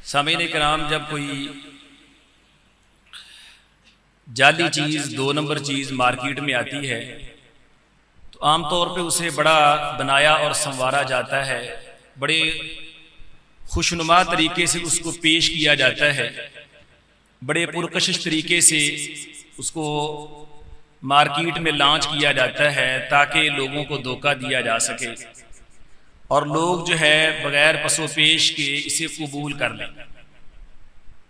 सामीन कराम, जब कोई जाली चीज़, 2 नंबर चीज़ मार्केट में आती है तो आमतौर पे उसे बड़ा बनाया और संवारा जाता है, बड़े खुशनुमा तरीके से उसको पेश किया जाता है, बड़े पुरकशिश तरीके से उसको मार्केट में लॉन्च किया जाता है ताकि लोगों को धोखा दिया जा सके और लोग जो है बगैर पसो पेश के इसे कबूल कर लें।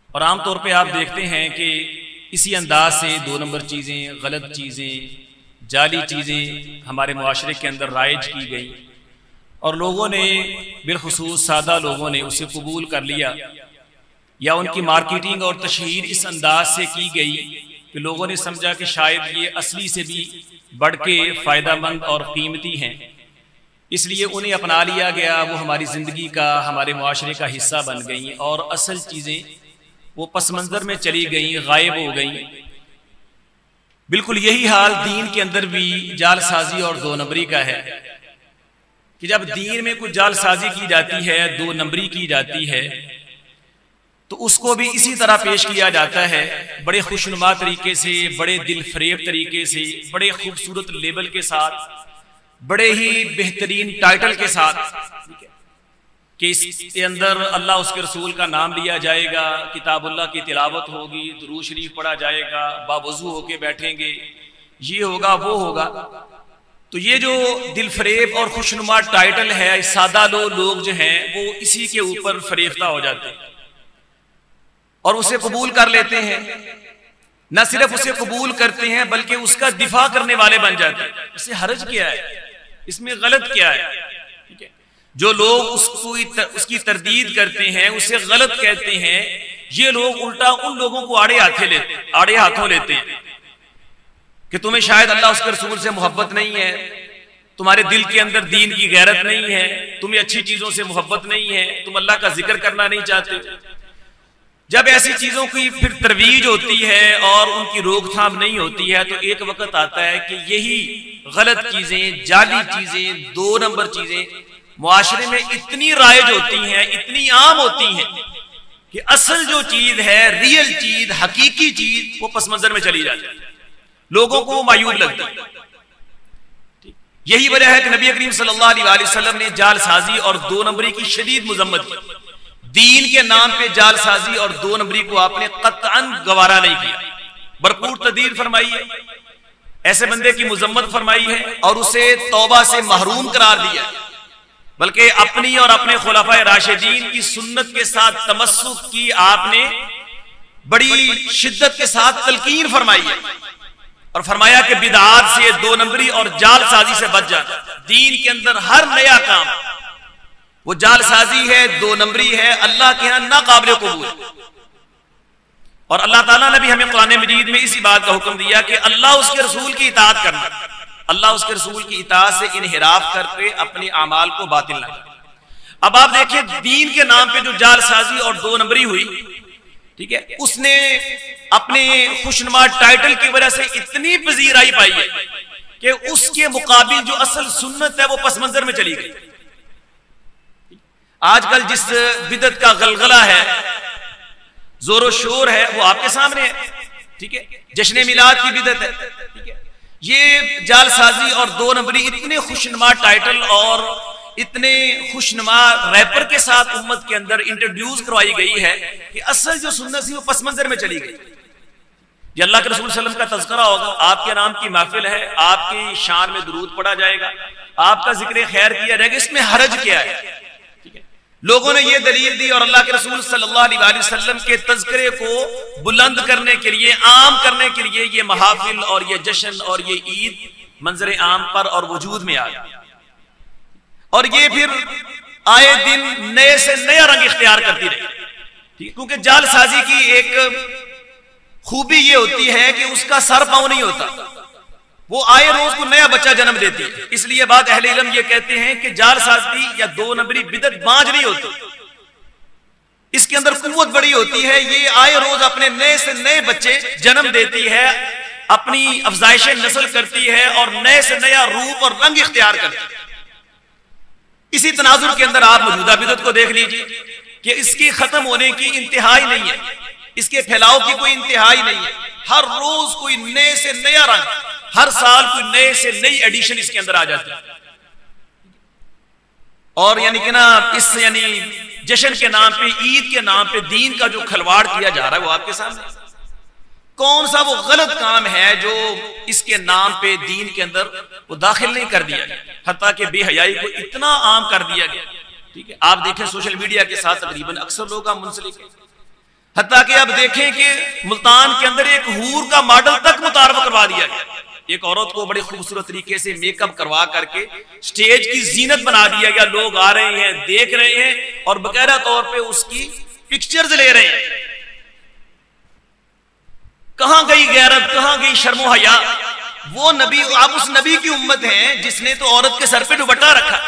और आमतौर पे आप देखते हैं कि इसी अंदाज से 2 नंबर चीज़ें, गलत चीज़ें, जाली चीज़ें हमारे मुआशरे के अंदर राइज की गई और लोगों ने, बिलखुसूस सादा लोगों ने उसे कबूल कर लिया, या उनकी मार्केटिंग और तशहीर इस अंदाज से की गई कि लोगों ने समझा कि शायद ये असली से भी बढ़ के फ़ायदेमंद और कीमती हैं, इसलिए उन्हें अपना लिया गया। वो हमारी ज़िंदगी का, हमारे मुआशरे का हिस्सा बन गई और असल चीज़ें वो पस मंज़र में चली गई, गायब हो गई। बिल्कुल यही हाल दीन के अंदर भी जालसाजी और 2 नंबरी का है कि जब दीन में कुछ जालसाजी की जाती है, 2 नंबरी की जाती है, तो उसको भी इसी तरह पेश किया जाता है, बड़े खुशनुमा तरीके से, बड़े दिल फरेब तरीके से, बड़े खूबसूरत लेबल के साथ, बड़े ही बेहतरीन टाइटल के साथ कि इसके अंदर अल्लाह उसके रसूल का नाम लिया जाएगा, किताबुल्लाह की तिलावत होगी, दुरूद शरीफ पढ़ा जाएगा, बावजू होके बैठेंगे, ये होगा वो होगा। तो ये जो दिल फरेब और खुशनुमा टाइटल है, सादा लोग जो हैं वो इसी के ऊपर फरेफ्ता हो जाते हैं और उसे कबूल कर लेते हैं। न सिर्फ उसे कबूल करते हैं बल्कि उसका दिफा करने वाले बन जाते हैं। इससे हर्ज क्या है, इसमें गलत क्या है? ठीक है, जो लोग उसकी तरदीद करते हैं, उसे गलत कहते हैं, ये लोग उल्टा उन लोगों को आड़े हाथों लेते हैं कि तुम्हें शायद अल्लाह उसके रसूल से मोहब्बत नहीं है, तुम्हारे दिल के अंदर दीन की गैरत नहीं है, तुम्हें अच्छी चीजों से मोहब्बत नहीं है, तुम अल्लाह का जिक्र करना नहीं चाहते। जब ऐसी चीजों की फिर तरवीज होती है और उनकी रोकथाम नहीं होती है, तो एक वक्त आता है कि यही गलत चीजें, जाली चीजें, 2 नंबर चीजें मुआशरे में इतनी राइज होती हैं, इतनी आम होती हैं कि असल जो चीज है, रियल चीज, हकीकी चीज, वो पस मंजर में चली जाती है, लोगों को मायूब लगती है। यही वजह है कि नबी करीम सल्लल्लाहु अलैहि वसल्लम ने जालसाजी और 2 नंबरी की शदीद मुजम्मत की। दीन के नाम पे जालसाजी और 2 नंबरी को आपने कतअन गवारा नहीं किया, भरपूर तदीर फरमाई है, ऐसे बंदे की मुजम्मत फरमाई है और उसे तौबा से महरूम करार दिया, बल्कि अपनी और अपने खुलाफाए राशिदीन की सुन्नत के साथ तमस्सुक की आपने बड़ी शिद्दत के साथ तलकीन फरमाई है और फरमाया कि बिदआत से, 2 नंबरी और जालसाजी से बच जाना। दीन के अंदर हर नया काम वो जालसाजी है, 2 नंबरी है, अल्लाह के यहां नाकाबिल कबूल है। और अल्लाह ताला ने भी हमें कुरान मजीद में इसी बात का हुक्म दिया कि अल्लाह उसके रसूल की इताअत करना, अल्लाह उसके रसूल की इताअत से इनहिराफ करके अपने अमाल को बातिल ना करे। अब आप देखिए, दीन के नाम पे जो जालसाजी और 2 नंबरी हुई, ठीक है, उसने अपने खुशनुमा टाइटल की वजह से इतनी पजीराई पाई है कि उसके मुकाबिल जो असल सुन्नत है वो पस मंजर में चली गई। आजकल जिस बिदत का गलगला है, जोरो शोर है, वो आपके सामने है। ठीक है, जश्न मिलाद की बिदत है। ठीक है, ये जालसाजी और 2 नंबरी इतने खुशनुमा टाइटल और इतने खुशनुमा रैपर के साथ उम्मत के अंदर इंट्रोड्यूस करवाई गई है कि असल जो सुन्नत थी वो पस मंजर में चली गई। ये अल्लाह के रसूल सल्लल्लाहु अलैहि वसल्लम का तज़किरा होगा, आपके नाम की महफिल है, आपकी शान में दुरूद पढ़ा जाएगा, आपका जिक्र खैर किया जाएगा, इसमें हरज क्या है? ठीक है, लोगों ने ये दलील दी और अल्लाह के रसूल सल्लल्लाहु अलैहि वसल्लम के तज़किरे को बुलंद करने के लिए, आम करने के लिए ये महफिल और ये जश्न और ये ईद मंजर आम पर और वजूद में आ गई और ये फिर आए दिन नए से नया रंग इख्तियार करती रही। ठीक है, क्योंकि जालसाजी की एक खूबी ये होती है कि उसका सर पांव नहीं होता, वो आए रोज को नया बच्चा जन्म देती है। इसलिए बात अहले इल्म ये कहते हैं कि जालसाजी या 2 नंबरी बिदत बांझ नहीं होती, इसके अंदर कुव्वत बड़ी होती है। ये आए रोज अपने नए से नए बच्चे जन्म देती है, अपनी अफजाइश नस्ल करती है और नए से नया रूप और रंग इख्तियार करती है। इसी तनाजुर के अंदर आप मौजूदा बिदत को देख लीजिए। कि इसके खत्म होने की इंतहाई नहीं है, इसके फैलाव की कोई इंतहाई नहीं है। हर रोज कोई नए से नया रंग, हर साल कोई नए से नई एडिशन इसके अंदर आ जाती है। और यानी कि ना इस यानी जश्न के नाम पे, ईद के नाम पे दीन का जो खिलवाड़ किया जा रहा है वो आपके सामने। कौन सा वो गलत काम है जो इसके नाम पे दीन के अंदर वो दाखिल नहीं कर दिया गया, हत्ता कि बेहयाई को इतना आम कर दिया गया। ठीक है, आप देखें सोशल मीडिया के साथ तकरीबन अक्सर लोग आप मुंसलिक हैं, हत्ता कि आप देखें कि मुल्तान के अंदर एक हूर का मॉडल तक मुतारफ करवा दिया गया। एक औरत को बड़े खूबसूरत तरीके से मेकअप करवा करके स्टेज की जीनत बना दिया गया। लोग आ रहे हैं, देख रहे हैं और बकायदा तौर पे उसकी पिक्चर्स ले रहे हैं। कहां गई गैरत, कहां गई शर्मो हया? वो नबी, आप उस नबी की उम्मत हैं जिसने तो औरत के सर पे दुपट्टा रखा।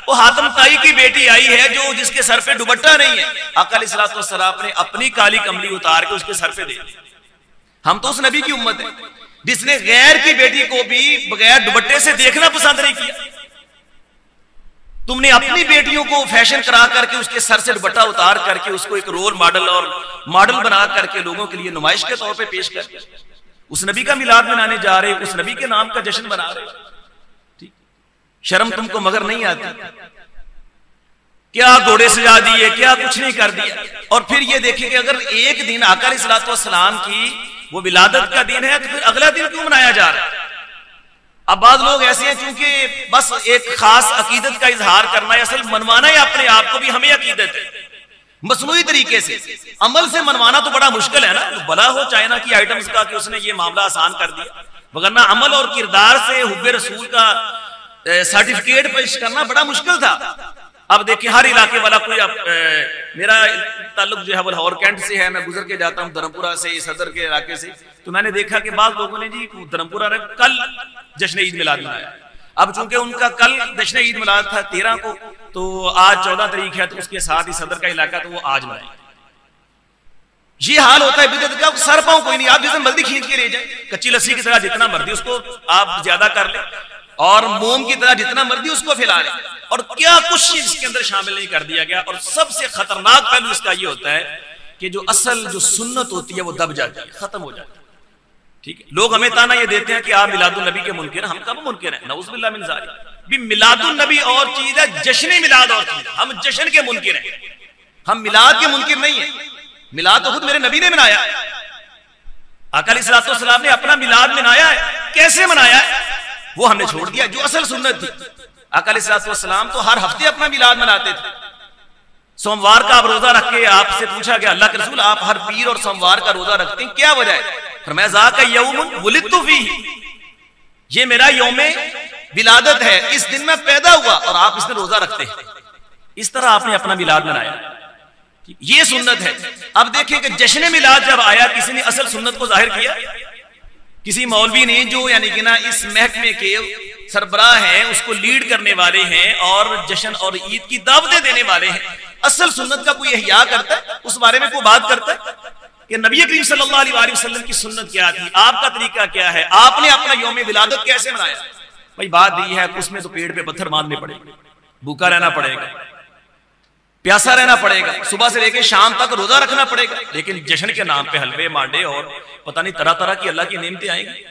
वो हातम ताई की बेटी आई है जो जिसके सर पे दुपट्टा नहीं है। आका अलैहिस्सलातु वस्सलाम ने अपनी काली कमली उतार के उसके सर पे दे दी। हम तो उस नबी की उम्मत है जिसने गैर की बेटी को भी बगैर दुपट्टे से देखना पसंद नहीं किया। तुमने अपनी बेटियों को फैशन करा करके उसके सर से दुपट्टा उतार करके उसको एक रोल मॉडल और मॉडल बना करके लोगों के लिए नुमाइश के तौर पे पेश कर, उस नबी का मिलाद मनाने जा रहे, उस नबी के नाम का जश्न मना रहे। ठीक, शर्म तुमको मगर नहीं आती? क्या घोड़े सजा दिए, क्या कुछ नहीं कर दिया। और फिर ये देखिए कि अगर एक दिन आका अलैहिस्सलातु वस्सलाम की वो विलादत का दिन है तो फिर अगला दिन क्यों मनाया जा रहा है? अब बाद लोग ऐसे हैं क्योंकि बस एक खास अकीदत का इजहार करना है, असल मनवाना है अपने आप को भी हमें अकीदत है। मसनूई तरीके से अमल से मनवाना तो बड़ा मुश्किल है ना। तो भला हो चाइना की आइटम्स का कि उसने ये मामला आसान कर दिया, वरना अमल और किरदार से हुब्बे रसूल का सर्टिफिकेट पेश करना बड़ा मुश्किल था। अब देखिए हर इलाके वाला कोई मेरा ताल्लुक जो है वो लाहौर कैंट से है, मैं गुजर के जाता हूँ धर्मपुरा से, सदर के इलाके से, तो मैंने देखा कि बाद लोगों ने जी धर्मपुरा ने कल जश्न ईद मिलाद मनाया। अब चूंकि उनका कल जश्न ईद मिलाद था 13 को, तो आज 14 तारीख है, तो उसके साथ ही सदर का इलाका तो वो आज मनाए। ये हाल होता है बिदअत का। सर पाँव कोई नहीं, आप जितना मर्जी खींच के ले जाए, कच्ची लस्सी की तरह जितना मर्जी उसको आप ज्यादा कर ले और मोम की तरह जितना मर्जी उसको फैला ले, और क्या कुछ इसके अंदर शामिल नहीं कर दिया गया। और सबसे खतरनाक पहलू इसका ये होता है कि जो असल जो सुन्नत होती है वो दब जाती है, खत्म हो जाती है। ठीक है, लोग हमें ताना ये देते हैं कि आप मिलादुल नबी के मुनकिर हैं। हम कब मुनकिर हैं? नऊज़ुबिल्लाह मिन ज़ालिक। भी मिलादुल नबी और चीज है, जश्न मिलाद और चीज है। हम जश्न के मुनकिर हैं, हम मिलाद के मुनकिर नहीं है। मिलाद तो खुद मेरे नबी ने मनाया। आका अलैहिस्सलातु वस्सलाम ने अपना मिलाद मनाया है। कैसे मनाया है वो हमने छोड़ दिया, जो असल सुन्नत थी। आका अलैहिस्सलातु वस्सलाम तो हर हफ्ते अपना मिलाद मनाते थे। सोमवार का आप रोजा रख के आपसे पूछा गया, अल्लाह के रसूल आप हर पीर और सोमवार का रोजा रखते हैं, क्या वजह है? फरमाया ज़ाका यौमुन वुलिदतु फीही, ये मेरा यौमे विलादत है, इस दिन मैं पैदा हुआ और आप इस दिन रोजा रखते हैं। इस तरह आपने अपना मिलाद मनाया, ये सुन्नत है। अब देखिए कि जश्न मिलाद जब आया, किसी ने असल सुन्नत को जाहिर किया, किसी मौलवी ने जो यानी कि ना इस महकमे के सरबराह हैं, उसको लीड करने वाले हैं और जश्न और ईद की दावतें देने वाले हैं, असल सुन्नत का कोई इह्या करता है, उस बारे में कोई बात करता है कि नबी करीम सल्लल्लाहु अलैहि वसल्लम की सुन्नत क्या थी, आपका तरीका क्या है, आपने अपना यौम विलादत कैसे मनाया? भाई बात यही है, उसमें तो पेड़ पे पत्थर मारने पड़ेगा, भूखा रहना पड़ेगा, प्यासा रहना पड़ेगा, सुबह से लेकर शाम तक रोजा रखना पड़ेगा, लेकिन जश्न के नाम पे हलवे मांडे और पता नहीं तरह तरह की अल्लाह की नेमतें आएंगी।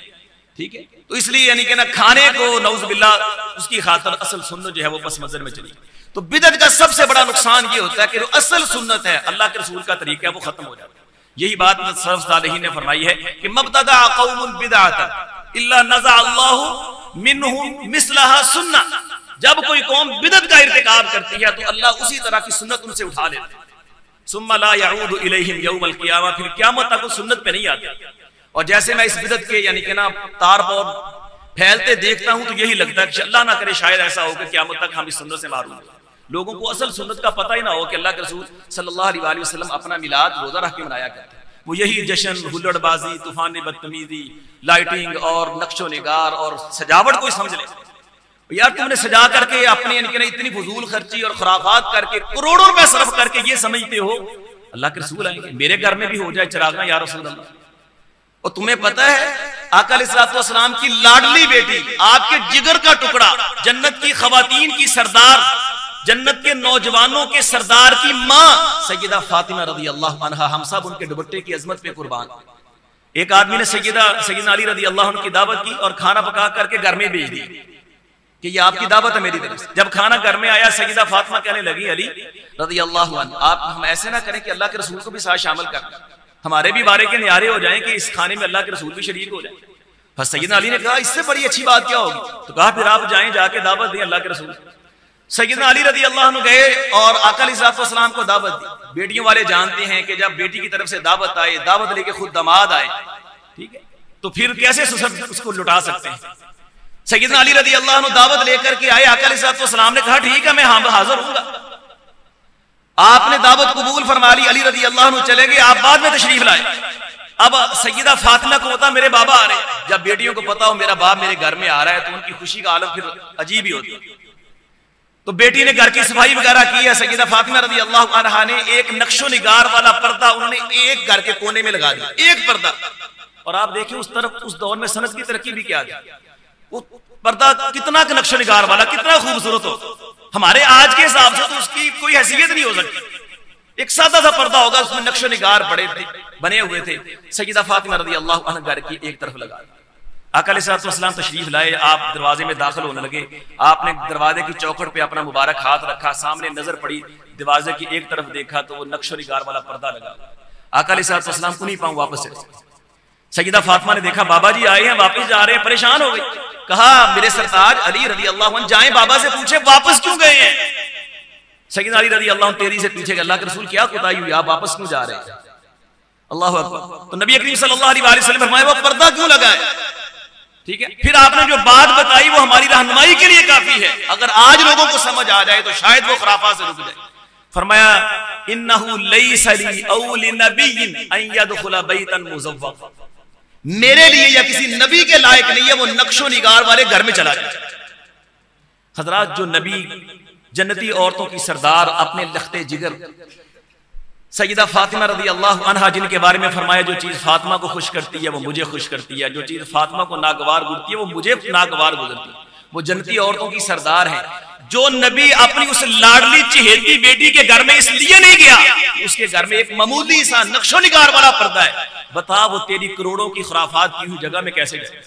ठीक है, तो इसलिए यानी कि ना खाने को नऊज़ बिल्लाह उसकी खातिर असल सुन्नत जो है वो बस मंजर में चली। तो बिदअत का सबसे बड़ा नुकसान ये होता है कि जो असल सुन्नत है, अल्लाह के रसूल का तरीका है, वो खत्म हो जाता है। यही बात सलफ़ सालिहीन ने फरमाई है कि मब्तदा कौमुन बिदअतन इल्ला नज़अ अल्लाहु मिनहुम मिस्लहा सुन्ना, जब कोई कौम बिदअत का इर्तिकाब करती है तो अल्लाह उसी तरह की सुन्नत उनसे उठा लेता है। सुम्मा ला यऊदु इलैहिम यौमल क़ियामा, फिर क़यामत तक उस सुन्नत पे नहीं आती। और जैसे मैं इस बिदअत के यानी कि ना तार पर फैलते देखता हूं तो यही लगता है कि अल्लाह ना करे शायद ऐसा हो कि क़यामत तक हम इस सुन्नत से महरूम हो, लोगों को असल सुन्नत का पता ही ना हो कि अल्लाह के रसूल सल्लल्लाहु अलैहि वसल्लम अपना मिलाद रोजा रख के मनाया करते हैं। वो यही जश्न, हुल्लड़बाजी, तूफान बदतमीजी, लाइटिंग और नक्शो निगार और सजावट को समझ ले। यार तुमने सजा करके अपने यानी कि इतनी फजूल खर्ची और खुराफात करके करोड़ों रुपए सर्फ करके ये समझते हो अल्लाह के रसूल आएंगे, मेरे घर में भी हो जाए चिरागा या रसूल अल्लाह। और तुम्हें पता है आका अलैहिस्सलातु वस्सलाम की लाडली बेटी, आपके जिगर का टुकड़ा, जन्नत की खवातीन की सरदार जन्नत के नौजवानों के सरदार की मां सैयदा फातिमा रज़ी अल्लाह अन्हा, हम सब उनके दुपट्टे की अजमत पे कुर्बान। एक आदमी ने सैयदना अली रज़ी अल्लाह अन्हु की दावत की और खाना पका करके घर में भेज दी कि ये आपकी दावत है मेरी तरफ से। जब खाना घर में आया, सैयदा फातिमा कहने लगी, अली रज़ी अल्लाह अन्हु, आप हम ऐसे ना करें कि अल्लाह के रसूल को भी साथ शामिल कर, हमारे भी बारे के न्यारे हो जाएं कि इस खाने में अल्लाह के रसूल भी शरीक हो जाए। बस सैयदना अली ने कहा, इससे बड़ी अच्छी बात क्या होगी? तो कहा फिर आप जाएं, जाके दावत दें अल्लाह के रसूल। सैयदना अली रज़ी अल्लाह अन्हु गए और आका अलैहिस्सलाम को दावत दी। बेटियों वाले जानते हैं कि जब बेटी की तरफ से दावत आए, दावत लेके खुद दामाद आए, ठीक है, तो फिर कैसे उसको लुटा सकते हैं। सैयदना अली रज़ी अल्लाह अन्हु दावत लेकर के आए। आका अलैहिस्सलाम ने कहा, ठीक है, मैं हाजिर हूंगा। आपने दावत कबूल फरमा ली। अली रज़ी अल्लाह अन्हु चले गए, आप बाद में तशरीफ लाए। अब सैयदा फातिमा को पता मेरे बाबा आ रहे हैं। जब बेटियों को पता हो मेरा बाप मेरे घर में आ रहा है तो उनकी खुशी का आलम फिर अजीब ही होती है। तो बेटी ने घर की सफाई वगैरह की है। सैयदा फातिमा रज़ी अल्लाह अन्हा ने एक नक्शो निगार वाला पर्दा उन्होंने एक घर के कोने में लगा दिया, एक पर्दा। और आप देखिए उस तरफ, उस दौर में सनत की तरक्की भी क्या थी, वो पर्दा कितना नक्शो निगार वाला, कितना खूबसूरत हो। हमारे आज के हिसाब से तो उसकी कोई हैसियत नहीं हो सकती। एक सादा सा पर्दा होगा, उसमें नक्शो निगार बने हुए थे। सैयदा फातिमा रज़ी अल्लाह अन्हा घर की एक तरफ लगा। आका अलैहिस्सलाम तशरीफ लाए, आप दरवाजे में दाखिल होने लगे। आपने दरवाजे की चौखट पे अपना मुबारक हाथ रखा, सामने नजर पड़ी, दरवाजे की एक तरफ देखा तो वो नक्शो निगार वाला पर्दा लगा। आका अलैहिस्सलाम उन्हीं पांव वापस चले। सैयदा फातिमा ने देखा बाबा जी आए हैं, वापस जा रहे हैं, परेशान हो गई। कहा, मेरे सरताज अली रज़ी अल्लाह अन्हु जाएं बाबा से पूछे वापस क्यों गए हैं। सैयदना अली रज़ी अल्लाह अन्हु तेरी से पूछे, अल्लाह के रसूल क्या कोताही हुई, आप वापस क्यों जा रहे हैं? अल्लाह अकबर। तो नबी करीम सल्लल्लाहु अलैहि वसल्लम फरमाया, वो पर्दा क्यों लगा है? ठीक है, फिर आपने जो बात बताई वो हमारी रहनुमाई के लिए काफी है। अगर आज लोगों को समझ आ जाए तो शायद वो खुराफा से रुक जाए। फरमाया, इन्नहु लैसा ली औ लिनबिय्यिन अन यदखुला बैतन मुज़व्वक़, मेरे लिए या किसी नबी के लायक नहीं है वो नक्शो निगार वाले घर में चला जाए। हजरात, जो नबी जन्नती औरतों की सरदार, अपने लख्ते जिगर सैयदा फातिमा रज़ी अल्लाह अन्हा, जिनके बारे में फरमाया, जो चीज फातिमा को खुश करती है वो मुझे खुश करती है, जो चीज फातिमा को नागवार गुजरती है वो मुझे नागवार गुजरती है। वो जन्नती औरतों की सरदार है। जो नबी अपनी उस लाडली चहेती बेटी के घर में इसलिए नहीं गया, उसके घर में एक मामूली सा नक्शो निगार वाला पर्दा है। बता, वो तेरी करोड़ों की खुराफात की हुई जगह में कैसे गए?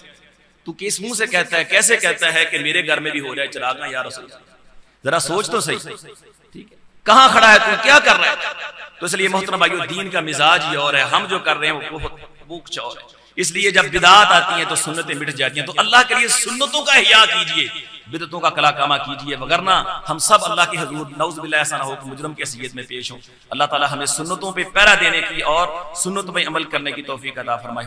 तू किस मुंह से कहता है, कैसे कहता है कि मेरे घर में भी हो जाए चिरागा या रसूल? जरा सोच तो सही, ठीक है, कहां खड़ा है तू, क्या कर रहा है? तो इसलिए मोहतरम भाइयों, दीन का मिजाज ही और है, हम जो कर रहे हैं वो कुछ और है। इसलिए जब बिदात आती हैं तो सुन्नतें मिट जाती हैं। तो अल्लाह के लिए सुन्नतों का हिया कीजिए, बिदअतों का कलाकामा कीजिए, वगरना हम सब अल्लाह के हुजूर नऊज़ बिल्लाह ऐसा ना हो कि मुजरम की हैसियत में पेश हो। अल्लाह ताला हमें सुन्नतों पे पहरा देने की और सुन्नतों पे अमल करने की तौफीक अता फरमाए।